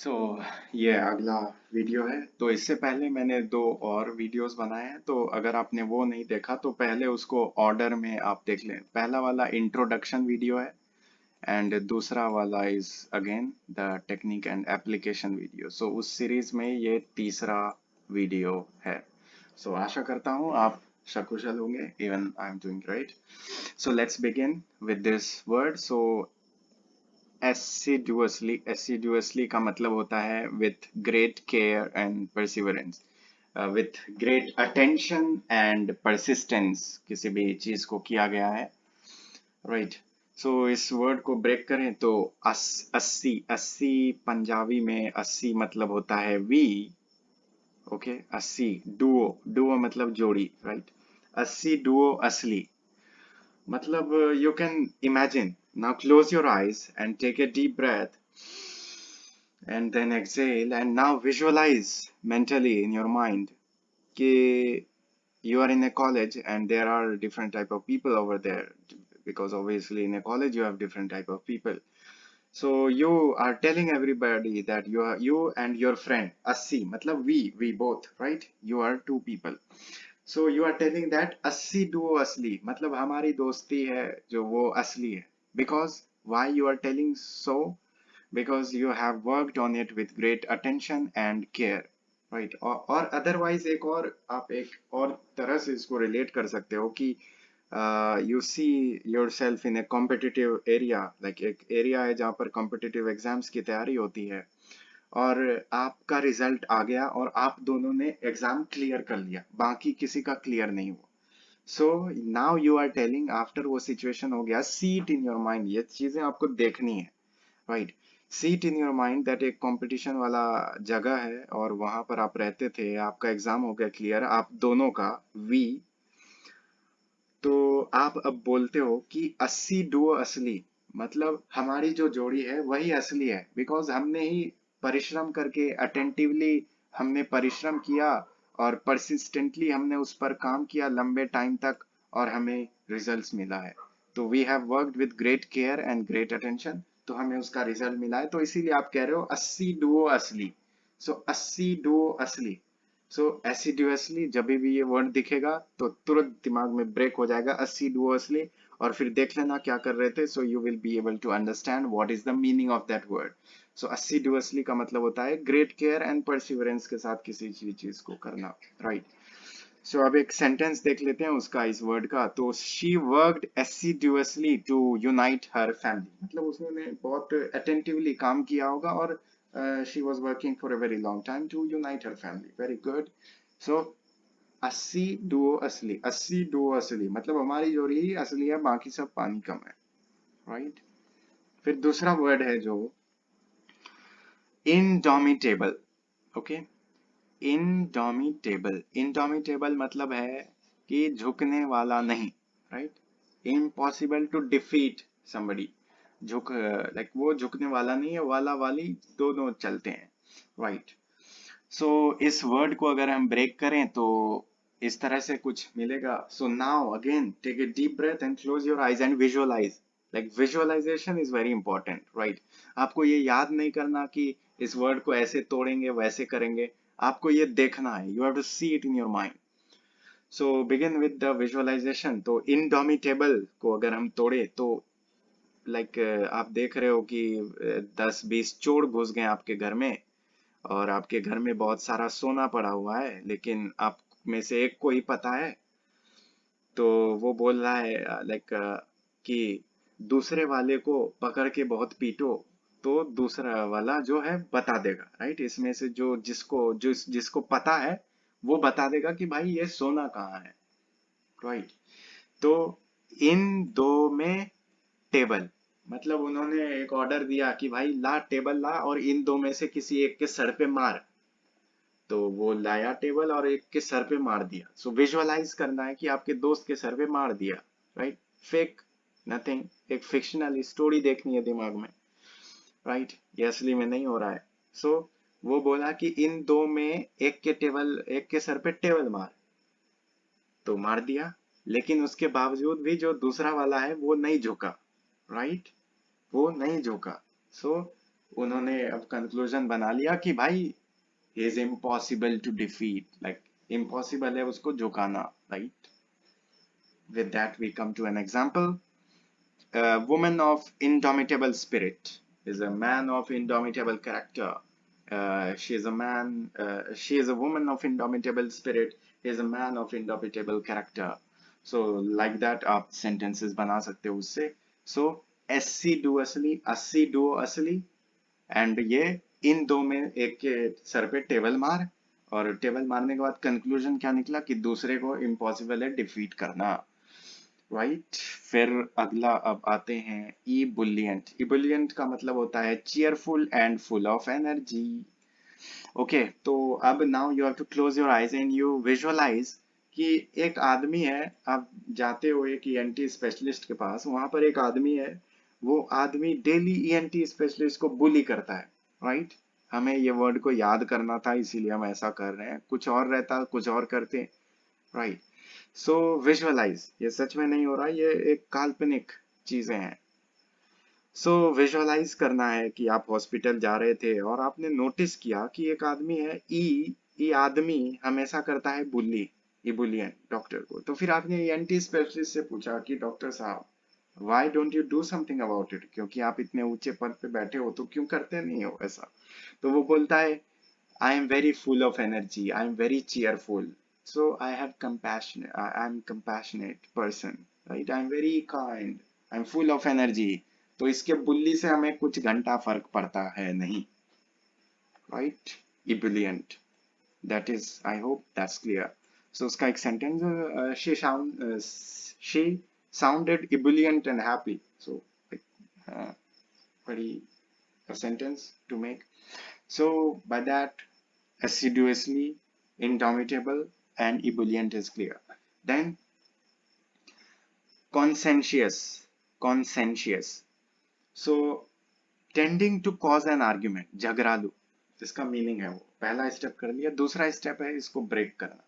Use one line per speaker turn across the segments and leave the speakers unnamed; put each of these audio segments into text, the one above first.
सो ये अगला वीडियो है। तो इससे पहले मैंने दो और वीडियोस बनाए हैं, तो अगर आपने वो नहीं देखा तो पहले उसको ऑर्डर में आप देख लें। पहला वाला इंट्रोडक्शन वीडियो है एंड दूसरा वाला is again the technique and application video. So उस सीरीज में ये तीसरा वीडियो है। सो आशा करता हूँ आप सकुशल होंगे। Even I am doing great. So let's begin with this word. So assiduously का मतलब होता है with great care and perseverance, with great attention and persistence किसी भी चीज को किया गया है, राइट। सो इस वर्ड को ब्रेक करें तो अस्सी अस्सी पंजाबी में अस्सी मतलब होता है वी। ओके, अस्सी डुओ, डुओ मतलब जोड़ी, राइट। अस्सी डुओ असली मतलब you can imagine. Now close your eyes and take a deep breath and then exhale, and now visualize mentally in your mind कि you are in a college and there are different type of people over there, because obviously in a college you have different type of people. So you are telling everybody that you and your friend अस्सी मतलब we both, right? You are two people. So you are telling that अस्सी duo असली मतलब हमारी दोस्ती है जो वो असली है. Because why you are telling so? Because you have worked on it with great attention and care, right? और otherwise एक और आप एक और तरह से इसको relate कर सकते हो कि you see yourself in a competitive area, like एक area है जहाँ पर competitive exams की तैयारी होती है और आपका रिजल्ट आ गया और आप दोनों ने एग्जाम क्लियर कर लिया, बाकी किसी का क्लियर नहीं हुआ। So now you are telling after वो सिचुएशन हो गया, see it in your mind, ये चीजें आपको देखनी है, right. See it in your mind that एक कंपटीशन वाला जगह है और वहां पर आप रहते थे, आपका एग्जाम हो गया क्लियर, आप दोनों का वी। तो आप अब बोलते हो कि अस्सी डुओ असली मतलब हमारी जो जोड़ी है वही असली है, बिकॉज हमने ही परिश्रम करके अटेंटिवली हमने परिश्रम किया और परसिस्टेंटली हमने उस पर काम किया लंबे टाइम तक और हमें रिजल्ट्स मिला है। तो we have worked with great care and great attention, तो हमें उसका रिजल्ट मिला है। तो इसीलिए आप कह रहे हो अस्सी डुओ असली। सो अस्सी डुओ असली। सो एसिडुअसली जब भी ये वर्ड दिखेगा तो तुरंत दिमाग में ब्रेक हो जाएगा assiduously, और फिर देख लेना क्या कर रहे थे। So you will be able to understand what is the meaning of that word. So assiduously का मतलब होता है ग्रेट केयर एंड परसिवरेंस के साथ किसी चीज को करना, राइट। सो अब एक सेंटेंस देख लेते हैं उसका, इस वर्ड का। तो she worked assiduously to unite her family मतलब उसने बहुत अटेंटिवली काम किया होगा और she was working for a very long time to unite her family. Very good. So अस्सी डुओ असली मतलब हमारी जोड़ी ही असली है, बाकी सब पानी कम है, राइट। फिर दूसरा वर्ड है जो इंडोमिटेबल। ओके, इंडोमिटेबल, इंडोमिटेबल मतलब है कि झुकने वाला नहीं, right. Impossible to defeat somebody, झुक लाइक वो झुकने वाला नहीं है, वाला वाली दोनों चलते हैं, राइट। सो इस वर्ड को अगर हम ब्रेक करें तो इस तरह से कुछ मिलेगा। So now again take a deep breath and close your eyes and visualise. Like visualisation is very important, right. आपको ये याद नहीं करना कि इस वर्ड को ऐसे तोड़ेंगे वैसे करेंगे, आपको ये देखना है। You have to see it in your mind. So begin with the visualisation. तो इनडोमिटेबल को अगर हम तोड़े तो लाइक आप देख रहे हो कि 10-20 चोर घुस गए आपके घर में और आपके घर में बहुत सारा सोना पड़ा हुआ है, लेकिन आप में से एक को ही पता है। तो वो बोल रहा है लाइक कि दूसरे वाले को पकड़ के बहुत पीटो तो दूसरा वाला जो है बता देगा, राइट। इसमें से जो जिसको पता है वो बता देगा कि भाई ये सोना कहाँ है, राइट। तो इन दो में टेबल मतलब उन्होंने एक ऑर्डर दिया कि भाई ला टेबल ला और इन दो में से किसी एक के सर पे मार। तो वो लाया टेबल और एक के सर पे मार दिया। सो विजुअलाइज करना है कि आपके दोस्त के सर पे मार दिया, राइट। फेक नथिंग, एक फिक्शनल स्टोरी देखनी है दिमाग में, राइट। ये असली में नहीं हो रहा है। सो वो बोला कि इन दो में एक के सर पे टेबल मार, तो मार दिया। लेकिन उसके बावजूद भी जो दूसरा वाला है वो नहीं झुका, राइट। वो नहीं झुका। सो उन्होंने अब कंक्लूजन बना लिया कि भाई is impossible to defeat, like impossible है उसको झुकाना, right. With that we come to an example. A woman of indomitable spirit is a man of indomitable character. She is a man. She is a woman of indomitable spirit. He is a man of indomitable character. So like that आप sentences बना सकते हो उससे. So assiduously, assiduously, and ये इन दो में एक के सर पे टेबल मार, और टेबल मारने के बाद कंक्लूजन क्या निकला कि दूसरे को इम्पॉसिबल है डिफीट करना, राइट. फिर अगला अब आते हैं इबुलियंट. इबुलियंट का मतलब होता है cheerful and full of energy. Okay, तो अब now you have to close your eyes and you visualise कि एक आदमी है, आप जाते हो एक ईएनटी स्पेशलिस्ट के पास, वहां पर एक आदमी है, वो आदमी डेली ईएनटी स्पेशलिस्ट को बुली करता है, राइट. हमें ये वर्ड को याद करना था इसीलिए हम ऐसा कर रहे हैं, कुछ और रहता कुछ और करते, राइट. सो विजुअलाइज, ये सच में नहीं हो रहा, ये एक काल्पनिक चीजें हैं. सो विजुअलाइज करना है कि आप हॉस्पिटल जा रहे थे और आपने नोटिस किया कि एक आदमी है, ई आदमी हमेशा करता है बुली, इबुलियन डॉक्टर को. तो फिर आपने एंटी स्पेशलिस्ट से पूछा कि डॉक्टर साहब why don't you do something about it, क्योंकि आप इतने ऊंचे पद पे बैठे हो तो क्यों करते नहीं हो ऐसा. तो वो बोलता है I am very full of energy. I am very cheerful. So I have compassion. I am compassionate person, right? I am very kind. I am full of energy. तो इसके बुल्ली से हमें कुछ घंटा फर्क पड़ता है नहीं, right? Ebullient. That is, I hope that's clear. So उसका एक sentence, she sounded ebullient and happy. So like, pretty a sentence to make. So by that, assiduously, indomitable, and ebullient is clear. Then conscientious, conscientious. So tending to cause an argument, झगड़ालू, इसका meaning है वो. पहला step कर लिया, दूसरा step है इसको ब्रेक करना.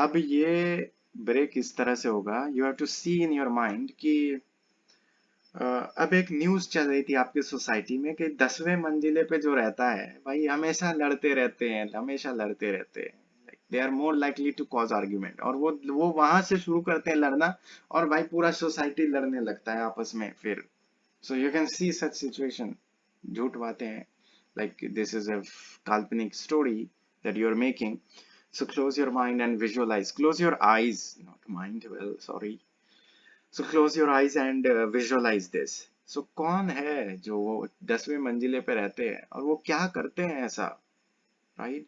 अब ये ब्रेक इस तरह से होगा, you have to see in your mind कि अब एक न्यूज चल रही थी आपके सोसाइटी में कि 10वें मंजिले पे जो रहता है भाई हमेशा लड़ते रहते हैं, हमेशा लड़ते रहते हैं, they are more likely to cause argument, और वो वहां से शुरू करते हैं लड़ना, और भाई पूरा सोसाइटी लड़ने लगता है आपस में फिर. So you can see such situation. झूठ बातें हैं, लाइक दिस इज अ काल्पनिक story that you are making. So close your mind and visualize. Close your eyes, not mind. Well, sorry. So close your eyes and visualize this. So कौन है जो 10वें मंजिले पे रहते हैं और वो क्या करते हैं ऐसा, राइट.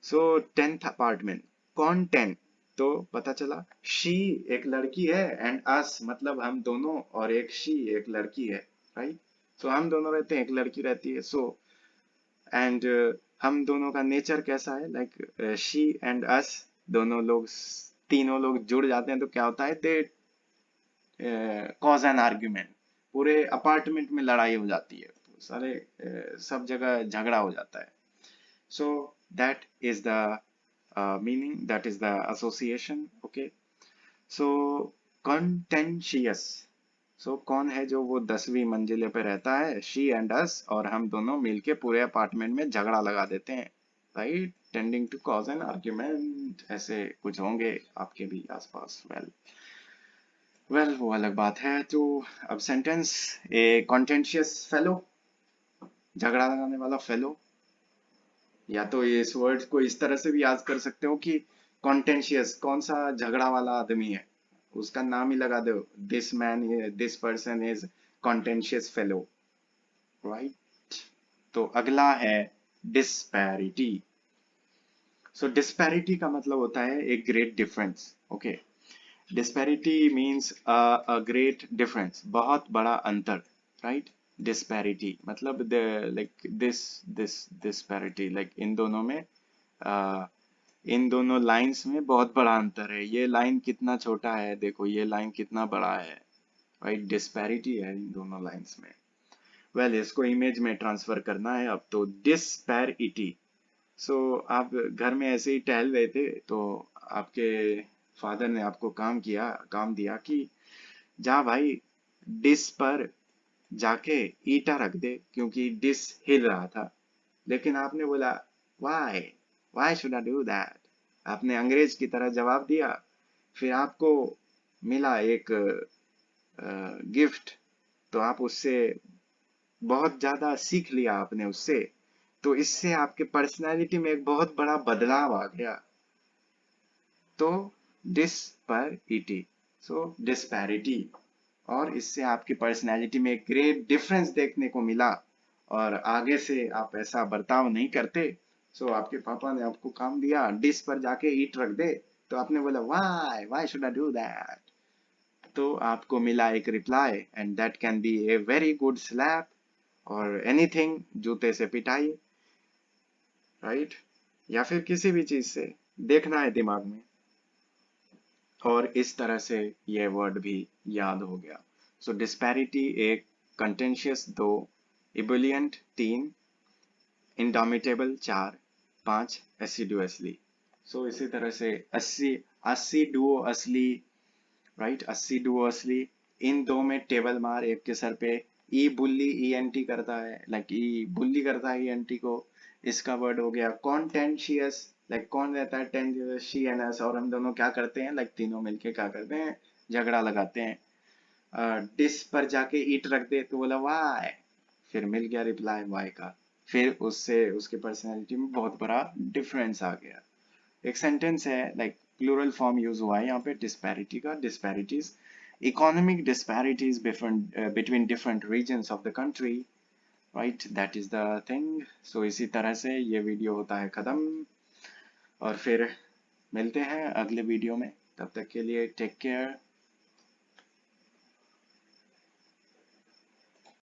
सो 10th अपार्टमेंट. कौन 10? तो पता चला शी एक लड़की है, एंड अस मतलब हम दोनों, और एक शी एक लड़की है, राइट. सो हम दोनों रहते हैं, एक लड़की रहती है. सो एंड हम दोनों का नेचर कैसा है, लाइक शी एंड अस, दोनों लोग, तीनों लोग जुड़ जाते हैं तो क्या होता है, दे कॉज एन आर्ग्यूमेंट. पूरे अपार्टमेंट में लड़ाई हो जाती है, सारे सब जगह झगड़ा हो जाता है. So that is the meaning, that is the association. Okay. So contentious. So कौन है जो वो 10वीं मंजिले पे रहता है, शी एंड अस, और हम दोनों मिलके पूरे अपार्टमेंट में झगड़ा लगा देते हैं, right. Tending to cause an argument, ऐसे कुछ होंगे आपके भी आसपास. वेल वो अलग बात है. तो अब सेंटेंस, ए कॉन्टेंशियस फेलो, झगड़ा लगाने वाला फेलो, या तो इस वर्ड को इस तरह से भी याद कर सकते हो कि कॉन्टेंशियस कौन सा झगड़ा वाला आदमी है, उसका नाम ही लगा दो, this man, this person is contentious fellow, right. तो अगला है डिस्पैरिटी. सो डिस्पैरिटी का मतलब होता है एक great difference. Okay. Disparity means a great difference, बहुत बड़ा अंतर, right? Disparity मतलब like this disparity, like इन दोनों में, इन दोनों लाइंस में बहुत बड़ा अंतर है. ये लाइन कितना छोटा है, देखो ये लाइन कितना बड़ा है, right? Disparity है इन दोनों लाइंस में. Well, इसको इमेज में ट्रांसफर करना है अब. तो disparity. सो आप घर में ऐसे ही टहल रहे थे तो आपके फादर ने आपको काम दिया कि जा भाई डिस पर जाके ईटा रख दे, क्योंकि डिश हिल रहा था। लेकिन आपने बोला why, why should I do that, आपने अंग्रेज की तरह जवाब दिया। फिर आपको मिला एक गिफ्ट, तो आप उससे बहुत ज्यादा सीख लिया आपने उससे, तो इससे आपके पर्सनालिटी में एक बहुत बड़ा बदलाव आ गया। तो डिस पर ईटी, सो डिस्पैरिटी, और इससे आपकी पर्सनैलिटी में एक ग्रेट डिफरेंस देखने को मिला, और आगे से आप ऐसा बर्ताव नहीं करते। सो आपके पापा ने आपको काम दिया डिश पर जाके ईट रख दे, तो आपने बोला why, why should I do that, तो आपको मिला एक reply, and that can be a very good slap और एनीथिंग, जूते से पिटाई, राइट, या फिर किसी भी चीज से, देखना है दिमाग में। और इस तरह से ये वर्ड भी याद हो गया। सो डिस्पैरिटी एक, कंटेंशियस दो, इबुलियंट तीन, इंडोमिटेबल चार, पांच एसिडुअसली। सो इसी तरह से अस्सी, अस्सी डुओ असली, राइट, अस्सी डुओ असली। इन दो में टेबल मार एक के सर पे। ई बुल्ली ई एन टी करता है, लाइक ई बुल्ली करता है ई एन टी को। इसका वर्ड हो गया कॉन्टेंशियस, लाइक कौन रहता है टेन, शी एंड एस, और हम दोनों क्या करते हैं, लाइक तीनों मिलके क्या करते हैं, झगड़ा लगाते हैं। डिस पर जाके ईट रख दे, तो बोला वाई, फिर मिल गया रिप्लाई वाई का। फिर उससे उसके पर्सनैलिटी में बहुत बड़ा डिफरेंस आ गया। एक सेंटेंस है, लाइक प्लूरल फॉर्म यूज हुआ है यहाँ पे डिस्पैरिटी का, disparities, economic disparities between different regions of the country, right, that is the thing. So इसी तरह से ये वीडियो होता है खत्म, और फिर मिलते हैं अगले वीडियो में। तब तक के लिए टेक केयर,